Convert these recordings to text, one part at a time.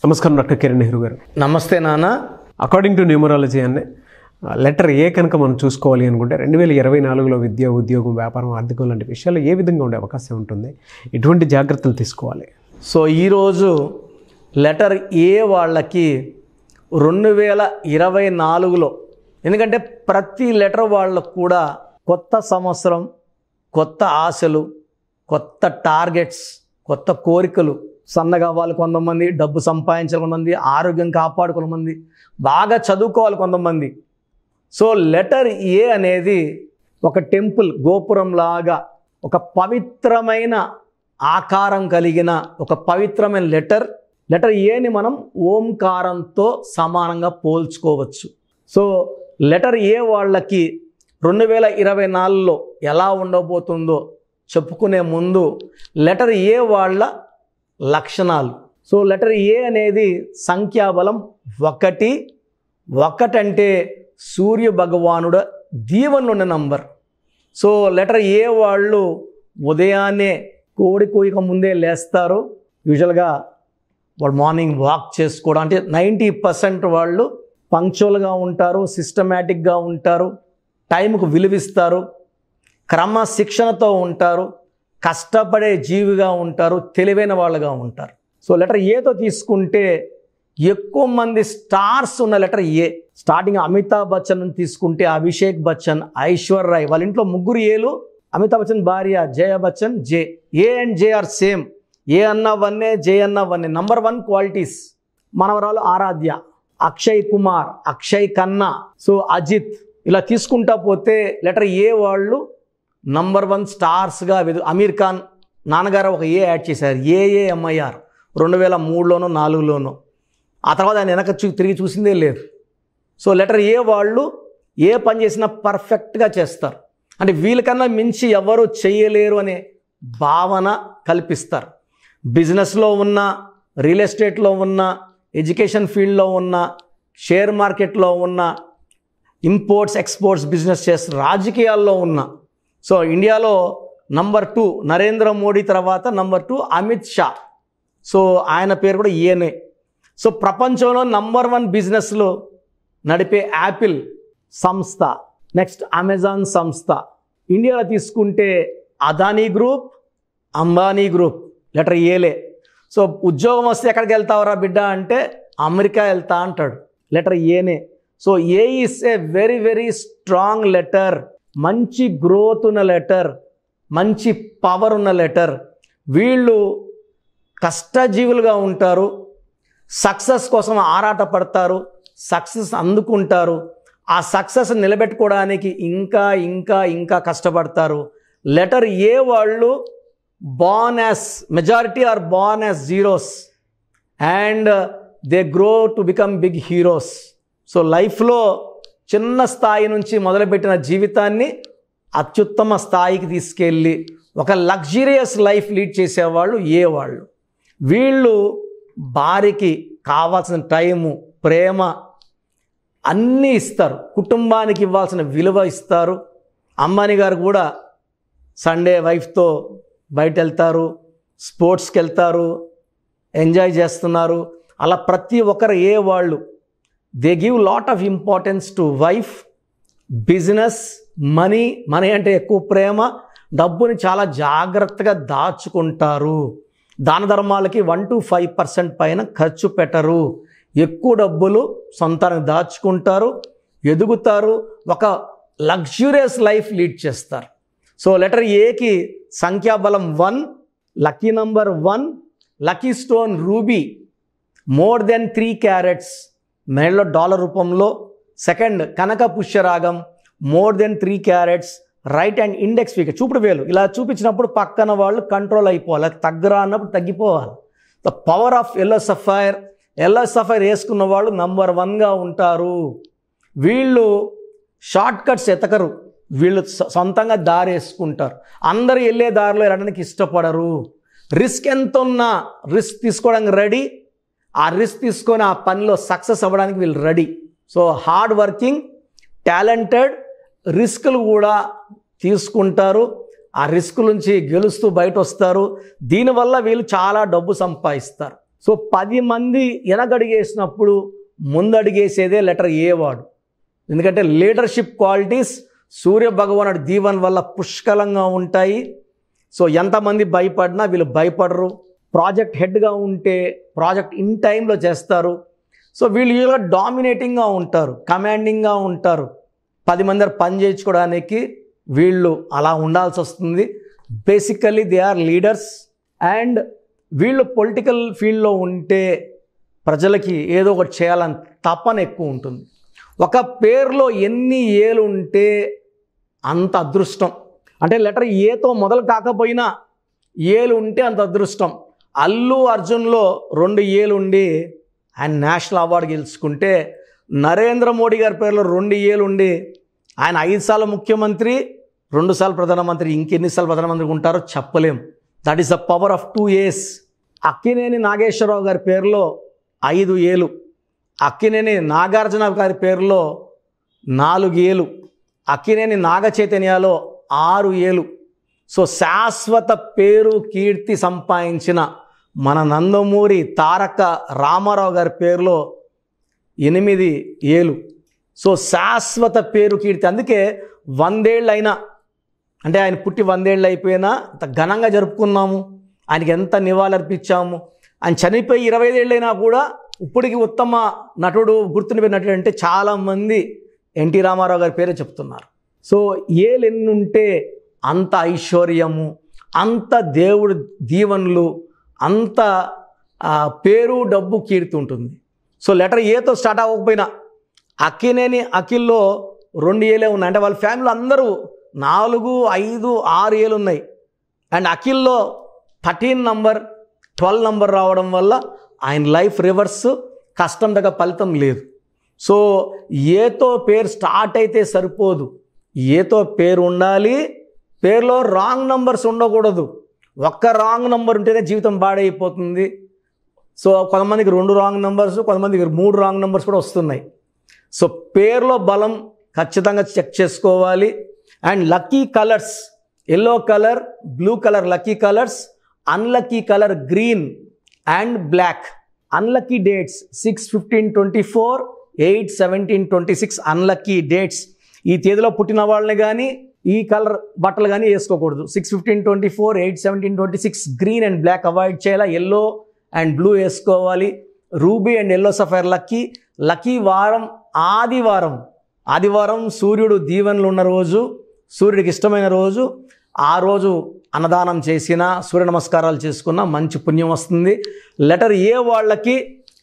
నమస్కారం డాక్టర్ కిరణ్ నెహ్రూ గారు. నమస్తే నాన్న. అకార్డింగ్ టు న్యూమరాలజీ అనే లెటర్ ఏ కనుక మనం చూసుకోవాలి అనుకుంటే 2024లో విద్య, ఉద్యోగం, వ్యాపారం, ఆర్థికం లాంటి విషయాలు ఏ విధంగా ఉండే అవకాశం ఉంటుంది, ఎటువంటి జాగ్రత్తలు తీసుకోవాలి? సో ఈరోజు లెటర్ ఏ వాళ్ళకి 2024లో, ఎందుకంటే ప్రతి లెటర్ వాళ్ళకు కూడా కొత్త సంవత్సరం, కొత్త ఆశలు, కొత్త టార్గెట్స్, కొత్త కోరికలు. సన్నగా అవ్వాలి కొంతమంది, డబ్బు సంపాదించాలి కొంతమంది, ఆరోగ్యం కాపాడు కొంతమంది, బాగా చదువుకోవాలి కొంతమంది. సో లెటర్ ఏ అనేది ఒక టెంపుల్ గోపురం లాగా, ఒక పవిత్రమైన ఆకారం కలిగిన ఒక పవిత్రమైన లెటర్ ఏని మనం ఓంకారంతో సమానంగా పోల్చుకోవచ్చు. సో లెటర్ ఏ వాళ్ళకి 2024లో ఎలా ఉండబోతుందో చెప్పుకునే ముందు లెటర్ ఏ వాళ్ళ లక్షణాలు. సో లెటర్ ఏ అనేది సంఖ్యాబలం 1. 1 అంటే సూర్య భగవానుడు దీవెనలు ఉన్న నంబర్. సో లెటర్ ఏ వాళ్ళు ఉదయాన్నే కోడి కూయక ముందే లేస్తారు. యూజువల్గా వాళ్ళు మార్నింగ్ వాక్ చేసుకోవడం, అంటే 90% వాళ్ళు పంక్చువల్గా ఉంటారు, సిస్టమేటిక్గా ఉంటారు, టైంకు విలువిస్తారు, క్రమశిక్షణతో ఉంటారు, కష్టపడే జీవిగా ఉంటారు, తెలివైన వాళ్ళుగా ఉంటారు. సో లెటర్ ఏతో తీసుకుంటే ఎక్కువ మంది స్టార్స్ ఉన్న letter A. Starting Amitabh Bachchan తీసుకుంటే అభిషేక్ బచ్చన్, ఐశ్వర్య రాయ్, వాళ్ళ ఇంట్లో 3 ఏలు. అమితాబ్ బచ్చన్ భార్య Jaya Bachchan J. A and J are same. A అన్న 1, జే అన్న 1. Number 1 qualities. మనవరాలు ఆరాధ్య, అక్షయ్ కుమార్, అక్షయ్ ఖన్నా, సో అజిత్, ఇలా తీసుకుంటా పోతే లెటర్ ఏ వాళ్ళు నంబర్ 1 స్టార్స్గా. అమీర్ ఖాన్ నాన్నగారు ఒక ఏ యాడ్ చేశారు, AAMIR 2003లోనో 2004లోనో. ఆ తర్వాత ఆయన వెనక తిరిగి చూసిందే లేదు. సో లెటర్ ఏ వాళ్ళు ఏ పని చేసినా పర్ఫెక్ట్గా చేస్తారు. అంటే వీళ్ళకన్నా మించి ఎవరు చేయలేరు అనే భావన కల్పిస్తారు. బిజినెస్లో ఉన్న, రియల్ ఎస్టేట్లో ఉన్న, ఎడ్యుకేషన్ ఫీల్డ్లో ఉన్న, షేర్ మార్కెట్లో ఉన్న, ఇంపోర్ట్స్ ఎక్స్పోర్ట్స్ బిజినెస్ చేస్తారు, రాజకీయాల్లో ఉన్న. సో ఇండియాలో నంబర్ 2 నరేంద్ర మోడీ తర్వాత నంబర్ 2 అమిత్ షా. సో ఆయన పేరు కూడా ఈయనే. సో ప్రపంచంలో నంబర్ 1 బిజినెస్లో నడిపే యాపిల్ సంస్థ, నెక్స్ట్ అమెజాన్ సంస్థ. ఇండియాలో తీసుకుంటే Adani group, Ambani group letter ఏలే. సో ఉద్యోగం వస్తే ఎక్కడికి వెళ్తావురా బిడ్డ అంటే అమెరికా వెళ్తా అంటాడు, లెటర్ ఏనే. So A is a very very strong letter. మంచి గ్రోత్ ఉన్న లెటర్, మంచి పవర్ ఉన్న లెటర్. వీళ్ళు కష్టజీవులుగా ఉంటారు, సక్సెస్ కోసం ఆరాట పడతారు, సక్సెస్ అందుకుంటారు. ఆ సక్సెస్ నిలబెట్టుకోవడానికి ఇంకా ఇంకా ఇంకా కష్టపడతారు. లెటర్ ఏ వాళ్ళు born as, majority are born as zeros and they grow to become big heroes. So లైఫ్లో చిన్న స్థాయి నుంచి మొదలుపెట్టిన జీవితాన్ని అత్యుత్తమ స్థాయికి తీసుకెళ్ళి ఒక లగ్జరియస్ లైఫ్ లీడ్ చేసేవాళ్ళు ఏ వాళ్ళు. వీళ్ళు భార్యకి కావాల్సిన టైము, ప్రేమ అన్నీ ఇస్తారు, కుటుంబానికి ఇవ్వాల్సిన విలువ ఇస్తారు. అంబానీ గారు కూడా సండే వైఫ్తో బయట వెళ్తారు, స్పోర్ట్స్కి వెళ్తారు, ఎంజాయ్ చేస్తున్నారు. అలా ప్రతి ఒక్కరు ఏ వాళ్ళు they give lot of importance to wife, business, money. Money అంటే ఎక్కువ ప్రేమ, డబ్బుని చాలా జాగ్రత్తగా దాచుకుంటారు. దాన ధర్మాలకి 1 to 5% పైన ఖర్చు పెట్టరు. ఎక్కువ డబ్బులు సొంతానికి దాచుకుంటారు, ఎదుగుతారు, ఒక లగ్జూరియస్ లైఫ్ లీడ్ చేస్తారు. సో లెటర్ ఏకి సంఖ్యాబలం 1, lucky number 1, lucky stone ruby, more than 3 carats, మెడలో డాలర్ రూపంలో. సెకండ్ కనక పుష్యరాగం, more than 3 carats, right and index finger, చూపుడు వేలు ఇలా చూపించినప్పుడు పక్కన వాళ్ళు కంట్రోల్ అయిపోవాలి, తగ్గరా అన్నప్పుడు తగ్గిపోవాలి. The power of yellow sapphire. Yellow sapphire వేసుకున్న వాళ్ళు నంబర్ 1గా ఉంటారు. వీళ్ళు షార్ట్ కట్స్ ఎతకరు, వీళ్ళు సొంతంగా దారి వేసుకుంటారు. అందరూ వెళ్ళే దారిలో వెళ్ళడానికి ఇష్టపడరు. రిస్క్ ఎంత ఉన్నా రిస్క్ తీసుకోవడానికి రెడీ. ఆ రిస్క్ తీసుకొని ఆ పనిలో సక్సెస్ అవ్వడానికి వీళ్ళు ready. So hard working, talented, రిస్కులు కూడా తీసుకుంటారు, ఆ రిస్క్ నుంచి గెలుస్తూ బయట వస్తారు. దీనివల్ల వీళ్ళు చాలా డబ్బు సంపాదిస్తారు. సో 10 మంది వెనకడుగేసినప్పుడు ముందడుగేసేదే లెటర్ ఏ వాడు. ఎందుకంటే లీడర్షిప్ క్వాలిటీస్ సూర్య భగవానుడి దీవెన వల్ల పుష్కలంగా ఉంటాయి. సో ఎంతమంది భయపడినా వీళ్ళు భయపడరు. ప్రాజెక్ట్ హెడ్గా ఉంటే ప్రాజెక్ట్ ఇన్ టైంలో చేస్తారు. సో వీళ్ళు ఇలా డామినేటింగ్గా ఉంటారు, కమాండింగ్గా ఉంటారు. 10 మంది పని చేయించుకోవడానికి వీళ్ళు అలా ఉండాల్సి వస్తుంది. Basically they are leaders. And వీళ్ళు పొలిటికల్ ఫీల్డ్లో ఉంటే ప్రజలకి ఏదో ఒకటి చేయాలని తపన ఎక్కువ ఉంటుంది. ఒక పేరులో ఎన్ని ఏలు ఉంటే అంత అదృష్టం. అంటే లెటర్ ఏతో మొదలు కాకపోయినా ఏలు ఉంటే అంత అదృష్టం. అల్లు అర్జున్లో 2 ఏలు ఉండి ఆయన నేషనల్ అవార్డు గెలుచుకుంటే, నరేంద్ర మోడీ గారి పేరులో 2 ఏలు ఉండి ఆయన 5 సార్లు ముఖ్యమంత్రి, 2 సార్లు ప్రధానమంత్రి. ఇంకెన్నిసార్లు ప్రధానమంత్రి ఉంటారో చెప్పలేం. That is the power of 2 A's. Akkineni Nageswara Rao గారి పేరులో 5 ఏలు, అక్కినేని నాగార్జున గారి పేరులో 4 ఏలు, అక్కినేని నాగ చైతన్యలో 6 ఏలు. సో శాశ్వత పేరు కీర్తి సంపాదించిన మన నందమూరి తారక రామారావు గారి పేరులో 8 ఏలు. సో శాశ్వత పేరు కీర్తి. అందుకే 100 ఏళ్ళు అయినా, అంటే ఆయన పుట్టి 100 ఏళ్ళు అయిపోయినా అంత ఘనంగా జరుపుకున్నాము. ఆయనకి ఎంత నివాళులర్పించాము. ఆయన చనిపోయి 25 ఏళ్ళైనా కూడా ఇప్పటికి ఉత్తమ నటుడు, గుర్తుండిపోయిన నటుడు అంటే చాలామంది ఎన్టీ రామారావు గారి పేరే చెప్తున్నారు. సో ఏలు ఎన్నుంటే అంత ఐశ్వర్యము, అంత దేవుడి దీవెనలు, అంత పేరు, డబ్బు, కీర్తి ఉంటుంది. సో లెటర్ ఏతో స్టార్ట్ అవ్వకపోయినా అక్కినేని అఖిల్లో 2 ఏలే ఉన్నాయి. అంటే వాళ్ళ ఫ్యామిలీ అందరూ 4, 5, 6 ఏలు ఉన్నాయి. అండ్ అఖిల్లో 13 నంబర్, 12 నంబర్ రావడం వల్ల ఆయన లైఫ్ రివర్స్, కష్టం దగ్గర ఫలితం లేదు. సో ఏతో పేరు స్టార్ట్ అయితే సరిపోదు, ఏతో పేరు ఉండాలి. పేరులో రాంగ్ నంబర్స్ ఉండకూడదు. ఒక్క రాంగ్ నంబర్ ఉంటేనే జీవితం పాడైపోతుంది. సో కొంతమందికి 2 రాంగ్ నంబర్స్, కొంతమందికి 3 రాంగ్ నంబర్స్ కూడా వస్తున్నాయి. సో పేరులో బలం ఖచ్చితంగా చెక్ చేసుకోవాలి. And lucky colours, yellow colour, blue colour lucky colours, unlucky colour green and black. Unlucky dates 6/15/24, 8/17/26 unlucky dates. ఈ తేదీలో పుట్టిన వాళ్ళని కానీ ఈ కలర్ బట్టలు కానీ వేసుకోకూడదు. 6/15/24, 8/17/26 గ్రీన్ అండ్ బ్లాక్ అవాయిడ్ చేయాలి. ఎల్లో అండ్ బ్లూ వేసుకోవాలి. Ruby and yellow sapphire lucky. Lucky వారం ఆదివారం. ఆదివారం సూర్యుడు దీవెనలు ఉన్న రోజు, సూర్యుడికి ఇష్టమైన రోజు. ఆ రోజు అన్నదానం చేసినా, సూర్య నమస్కారాలు చేసుకున్నా మంచి పుణ్యం వస్తుంది. లెటర్ ఏ వాళ్ళకి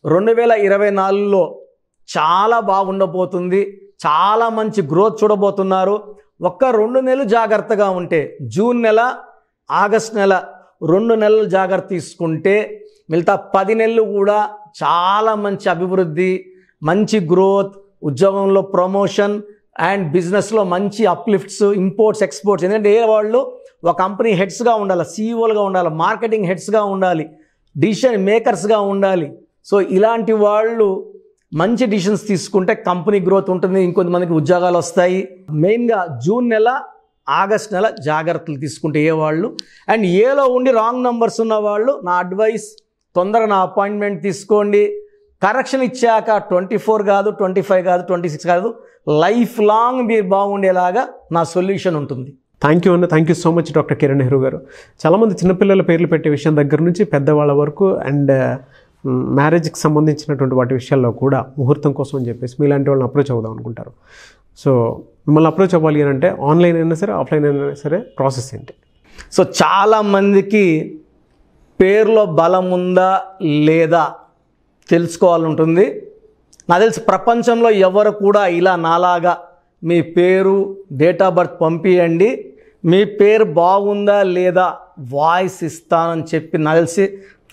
2024లో చాలా బాగుండబోతుంది. చాలా మంచి గ్రోత్ చూడబోతున్నారు. ఒక్క 2 నెలలు జాగ్రత్తగా ఉంటే, జూన్ నెల, ఆగస్ట్ నెల 2 నెలలు జాగ్రత్త తీసుకుంటే మిగతా 10 నెలలు కూడా చాలా మంచి అభివృద్ధి, మంచి గ్రోత్, ఉద్యోగంలో ప్రమోషన్ అండ్ బిజినెస్లో మంచి అప్లిఫ్ట్స్, ఇంపోర్ట్స్, ఎక్స్పోర్ట్స్. ఎందుకంటే ఏ వాళ్ళు ఒక కంపెనీ హెడ్స్గా ఉండాలి, సీఈఓలుగా ఉండాలి, మార్కెటింగ్ హెడ్స్గా ఉండాలి, డిసిషన్ మేకర్స్గా ఉండాలి. సో ఇలాంటి వాళ్ళు మంచి డిసిషన్స్ తీసుకుంటే కంపెనీ గ్రోత్ ఉంటుంది, ఇంకొంతమందికి ఉద్యోగాలు వస్తాయి. మెయిన్గా జూన్ నెల, ఆగస్ట్ నెల జాగ్రత్తలు తీసుకుంటే ఏ వాళ్ళు. అండ్ ఏలో ఉండి రాంగ్ నంబర్స్ ఉన్న వాళ్ళు నా అడ్వైస్, తొందరగా నా అపాయింట్మెంట్ తీసుకోండి. కరెక్షన్ ఇచ్చాక 24 కాదు, 25 కాదు, 26 కాదు, లైఫ్ లాంగ్ మీరు బాగుండేలాగా నా సొల్యూషన్ ఉంటుంది. థ్యాంక్ యూ అన్న. Thank you so much doctor Kiran Nehru గారు. చాలామంది చిన్నపిల్లల పేర్లు పెట్టే విషయం దగ్గర నుంచి పెద్దవాళ్ళ వరకు అండ్ మ్యారేజ్కి సంబంధించినటువంటి వాటి విషయాల్లో కూడా ముహూర్తం కోసం అని చెప్పేసి మీలాంటి వాళ్ళని అప్రోచ్ అవుదాం అనుకుంటారు. సో మిమ్మల్ని అప్రోచ్ అవ్వాలి అని అంటే ఆన్లైన్ అయినా సరే, ఆఫ్లైన్ అయినా సరే ప్రాసెస్ ఏంటి? సో చాలామందికి పేరులో బలం ఉందా లేదా తెలుసుకోవాలంటుంది. నాకు తెలిసి ప్రపంచంలో ఎవరు కూడా ఇలా నాలాగా మీ పేరు, డేట్ ఆఫ్ బర్త్ పంపియండి, మీ పేరు బాగుందా లేదా వాయిస్ ఇస్తానని చెప్పి నాకు తెలిసి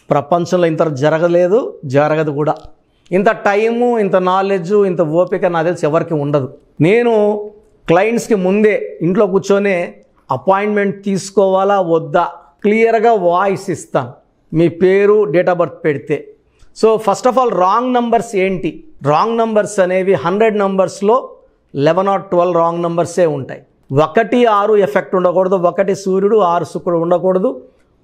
ప్రపంచంలో ఇంత జరగలేదు, జరగదు కూడా. ఇంత టైము, ఇంత నాలెడ్జ్, ఇంత ఓపిక నాకు తెలిసి ఎవరికి ఉండదు. నేను క్లయింట్స్కి ముందే ఇంట్లో కూర్చొని అపాయింట్మెంట్ తీసుకోవాలా వద్దా క్లియర్గా వాయిస్ ఇస్తాను, మీ పేరు, డేట్ ఆఫ్ బర్త్ పెడితే. So first of all wrong numbers ఏంటి? రాంగ్ నంబర్స్ అనేవి 100 నంబర్స్లో 11 or 12 రాంగ్ నంబర్సే ఉంటాయి. 1, 6 ఎఫెక్ట్ ఉండకూడదు, 1 సూర్యుడు, 6 శుక్రుడు ఉండకూడదు,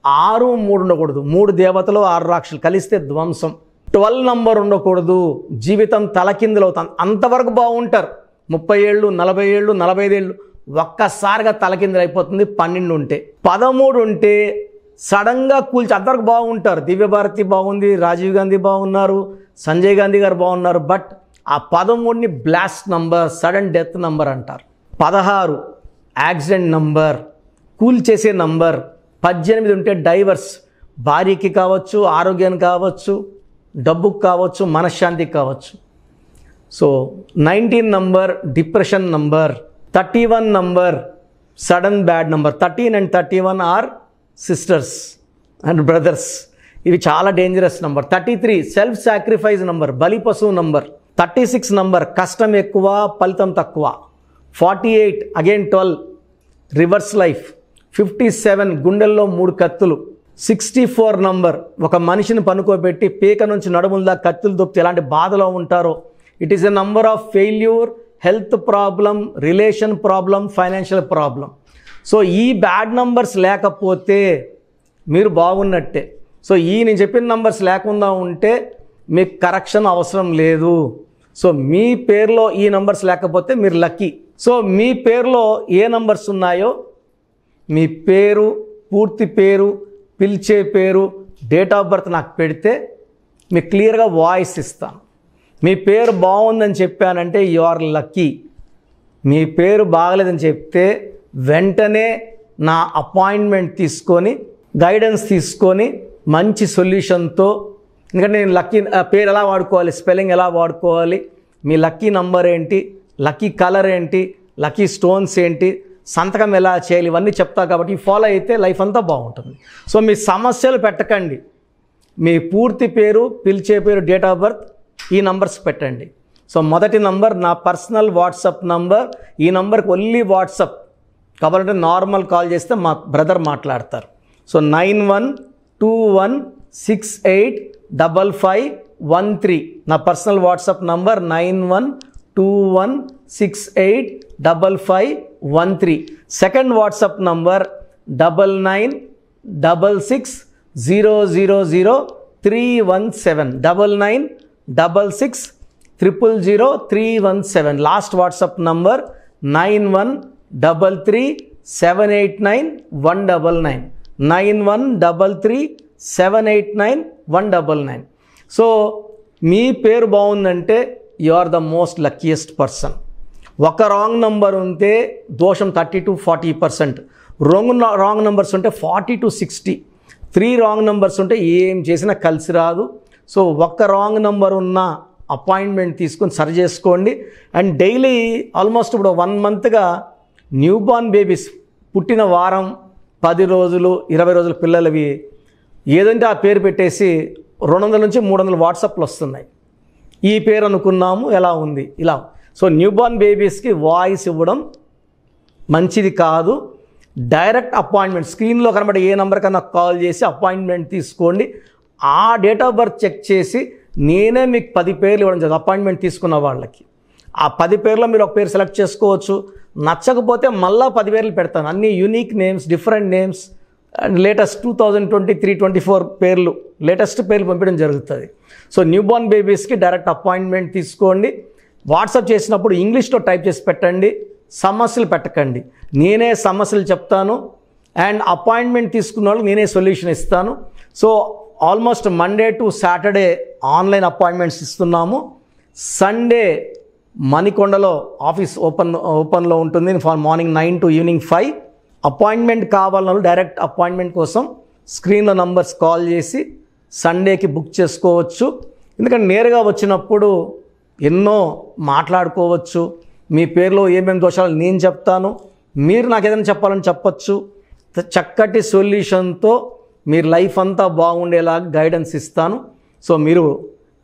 6, 3 ఉండకూడదు. 3 దేవతలు 6 రాక్షసులు కలిస్తే ధ్వంసం. 12 నంబర్ ఉండకూడదు, జీవితం తలకిందులవుతుంది. అంతవరకు బాగుంటారు, 30 ఏళ్ళు, 40 ఏళ్ళు, 45 ఏళ్ళు, ఒక్కసారిగా తలకిందులు అయిపోతుంది. 12 ఉంటే, 13 ఉంటే సడన్గా కూల్చి అంతవరకు బాగుంటారు. దివ్యభారతి బాగుంది, రాజీవ్ గాంధీ బాగున్నారు, సంజయ్ గాంధీ గారు బాగున్నారు. బట్ ఆ 13ని blast number, sudden death number అంటారు. 16 యాక్సిడెంట్ నంబర్, కూల్ చేసే నంబర్. 18 ఉంటే డైవర్స్, భార్యకి కావచ్చు, ఆరోగ్యానికి కావచ్చు, డబ్బుకు కావచ్చు, మనశ్శాంతికి కావచ్చు. So 19 number depression number. 31 number sudden bad number. 13 and 31 are sisters and brothers. ఇవి చాలా dangerous number. 33 self sacrifice number, బలి పశువు నంబర్. 36 నంబర్ కష్టం ఎక్కువ, ఫలితం తక్కువ. 48 అగైన్ 12 రివర్స్ లైఫ్. 57 గుండెల్లో 3 కత్తులు. 64 నంబర్ ఒక మనిషిని పనుకోబెట్టి పీక నుంచి నడుముల కత్తులు దొప్పితే ఎలాంటి బాధలో ఉంటారో. It is a number of failure, health problem, relation problem, financial problem. So ఈ బ్యాడ్ నంబర్స్ లేకపోతే మీరు బాగున్నట్టే. సో నేను చెప్పిన నంబర్స్ లేకుండా ఉంటే మీకు కరెక్షన్ అవసరం లేదు. సో మీ పేరులో ఈ నంబర్స్ లేకపోతే మీరు లక్కీ. సో మీ పేరులో ఏ నంబర్స్ ఉన్నాయో, మీ పేరు, పూర్తి పేరు, పిలిచే పేరు, డేట్ ఆఫ్ బర్త్ నాకు పెడితే మీకు క్లియర్గా వాయిస్ ఇస్తాను. మీ పేరు బాగుందని చెప్పానంటే యు ఆర్ లక్కీ. మీ పేరు బాగలేదని చెప్తే వెంటనే నా అపాయింట్మెంట్ తీసుకొని, గైడెన్స్ తీసుకొని, మంచి సొల్యూషన్తో, ఎందుకంటే నేను లక్కీ పేరు ఎలా వాడుకోవాలి, స్పెల్లింగ్ ఎలా వాడుకోవాలి, మీ లక్కీ నంబర్ ఏంటి, లక్కీ కలర్ ఏంటి, లక్కీ స్టోన్స్ ఏంటి, సంతకం ఎలా చేయాలి, ఇవన్నీ చెప్తా. కాబట్టి ఫాలో అయితే లైఫ్ అంతా బాగుంటుంది. సో మీ సమస్యలు పెట్టకండి. మీ పూర్తి పేరు, పిలిచే పేరు, డేట్ ఆఫ్ బర్త్, ఈ నంబర్స్ పెట్టండి. సో మొదటి నంబర్ నా పర్సనల్ వాట్సాప్ నంబర్. ఈ నంబర్కి ఓన్లీ వాట్సాప్, కాబట్టి నార్మల్ కాల్ చేస్తే మా బ్రదర్ మాట్లాడతారు. సో 9121685513 నా personal WhatsApp number. 9121685513. Second WhatsApp number 9966000317 9966000317. Last WhatsApp number 9133789199 9133789199. So మీ పేరు బాగుందంటే you are the most luckiest person. ఒక రాంగ్ నంబర్ ఉంటే దోషం 30 to 40%, రాంగ్ నంబర్స్ ఉంటే 40 to 60, 3 రాంగ్ నంబర్స్ ఉంటే ఏం చేసినా కలిసి రాదు. సో ఒక్క రాంగ్ నంబర్ ఉన్న అపాయింట్మెంట్ తీసుకొని సరి చేసుకోండి. అండ్ డైలీ ఆల్మోస్ట్ ఇప్పుడు 1 మంత్గా న్యూబార్న్ బేబీస్ పుట్టిన వారం, 10 రోజులు, 20 రోజుల పిల్లలవి ఏదంటే ఆ పేరు పెట్టేసి 200 నుంచి 300 వాట్సాప్లు వస్తున్నాయి. ఈ పేరు అనుకున్నాము, ఎలా ఉంది ఇలా. సో న్యూబార్న్ బేబీస్కి వాయిస్ ఇవ్వడం మంచిది కాదు. డైరెక్ట్ అపాయింట్మెంట్, స్క్రీన్లో కనబడే ఏ నెంబర్ కన్నా కాల్ చేసి అపాయింట్మెంట్ తీసుకోండి. ఆ డేట్ ఆఫ్ బర్త్ చెక్ చేసి నేనే మీకు 10 పేర్లు ఇవ్వడం జరుగుతుంది అపాయింట్మెంట్ తీసుకున్న వాళ్ళకి. ఆ 10 పేర్లో మీరు ఒక పేరు సెలెక్ట్ చేసుకోవచ్చు. నచ్చకపోతే మళ్ళీ 10 పేర్లు పెడతాను. అన్ని unique names, different names, and latest 2023-24 పేర్లు, లేటెస్ట్ పేర్లు పంపించడం జరుగుతుంది. సో న్యూబార్న్ బేబీస్కి డైరెక్ట్ అపాయింట్మెంట్ తీసుకోండి. వాట్సాప్ చేసినప్పుడు ఇంగ్లీష్లో టైప్ చేసి పెట్టండి, సమస్యలు పెట్టకండి. నేనే సమస్యలు చెప్తాను అండ్ అపాయింట్మెంట్ తీసుకున్న వాళ్ళకి నేనే సొల్యూషన్ ఇస్తాను. So almost Monday to Saturday online appointments ఇస్తున్నాము. సండే మణికొండలో ఆఫీస్ ఓపెన్లో ఉంటుంది. Morning 9 to evening 5. అపాయింట్మెంట్ కావాలన్న డైరెక్ట్ అపాయింట్మెంట్ కోసం స్క్రీన్లో నంబర్స్ కాల్ చేసి సండేకి బుక్ చేసుకోవచ్చు. ఎందుకంటే నేరుగా వచ్చినప్పుడు ఎన్నో మాట్లాడుకోవచ్చు. మీ పేరులో ఏమేమి దోషాలు నేను చెప్తాను, మీరు నాకు ఏదైనా చెప్పాలని చెప్పచ్చు. చక్కటి సొల్యూషన్తో మీరు లైఫ్ అంతా బాగుండేలాగా గైడెన్స్ ఇస్తాను. సో మీరు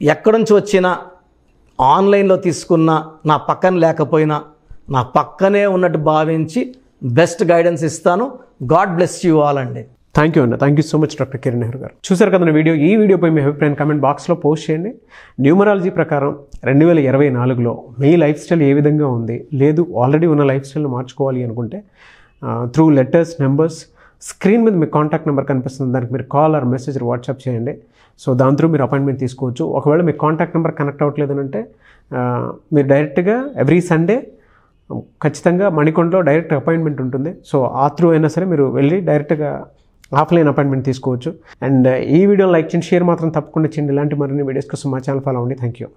ఎక్కడి నుంచి వచ్చినా, ఆన్లైన్లో తీసుకున్న, నా పక్కన లేకపోయినా నా పక్కనే ఉన్నట్టు భావించి బెస్ట్ గైడెన్స్ ఇస్తాను. గాడ్ బ్లెస్ యూ ఆల్ అండి. థ్యాంక్ యూ అన్న. Thank you so much doctor Kiran Nehru గారు. చూసారు కదా వీడియో. ఈ వీడియోపై మీ అభిప్రాయాన్ని కామెంట్ బాక్స్లో పోస్ట్ చేయండి. న్యూమరాలజీ ప్రకారం 2024లో మీ లైఫ్ స్టైల్ ఏ విధంగా ఉంది, లేదు ఆల్రెడీ ఉన్న లైఫ్ స్టైల్ని మార్చుకోవాలి అనుకుంటే త్రూ లెటర్స్, నెంబర్స్ స్క్రీన్ మీద మీకు కాంటాక్ట్ నెంబర్ కనిపిస్తుంది, దానికి మీరు కాల్ ఆర్ మెసేజ్ వాట్సాప్ చేయండి. సో దాని త్రూ మీరు అపాయింట్మెంట్ తీసుకోవచ్చు. ఒకవేళ మీ కాంటాక్ట్ నెంబర్ కనెక్ట్ అవ్వట్లేదు అంటే మీరు డైరెక్ట్గా ఎవ్రీ సండే ఖచ్చితంగా మణికొండలో డైరెక్ట్ అపాయింట్మెంట్ ఉంటుంది. సో ఆ త్రూ అయినా సరే మీరు వెళ్ళి డైరెక్ట్గా ఆఫ్లైన్ అపాయింట్మెంట్ తీసుకోవచ్చు. అండ్ ఈ వీడియో లైక్ చేయండి, షేర్ మాత్రం తప్పకుండా చేయండి. ఇలాంటి మరిన్ని వీడియోస్ కోసం మా ఛానల్ ఫాలో అవ్వండి. Thank you.